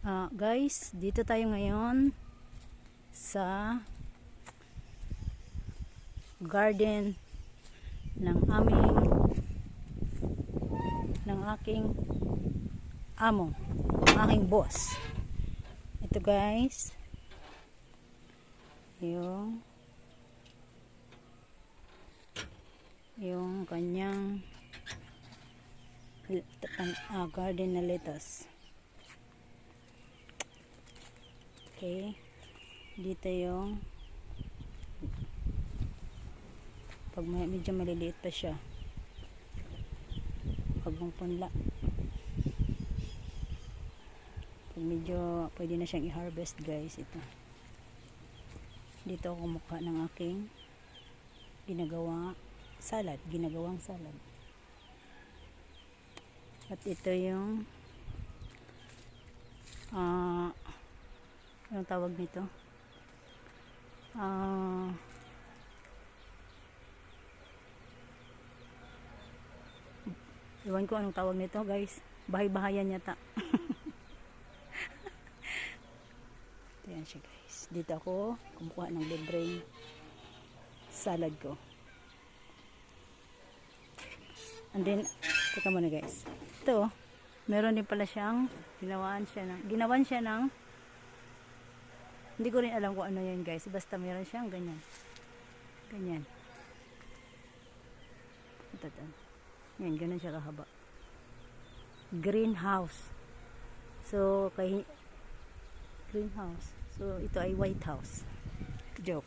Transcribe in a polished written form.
Guys, dito tayo ngayon sa garden ng aking amo, aking boss. Ito guys, yung kanyang garden na lettuce. Okay, dito yung pag medyo maliliit pa siya, pag punla, pag medyo pwede na siyang i-harvest guys. Ito dito ako kumuha ng aking ginagawang salad. At ito yung anong tawag nito, iwan ko anong tawag nito guys, bahay-bahayan yata. Ayan siya guys, dito ako kumukuha ng libreng salad ko. And then teka muna guys, ito meron din pala siyang ginawan siya ng hindi ko rin alam kung ano yan guys, basta meron siyang ganyan yan, ganun siya kahaba, greenhouse. So ito ay White House, joke.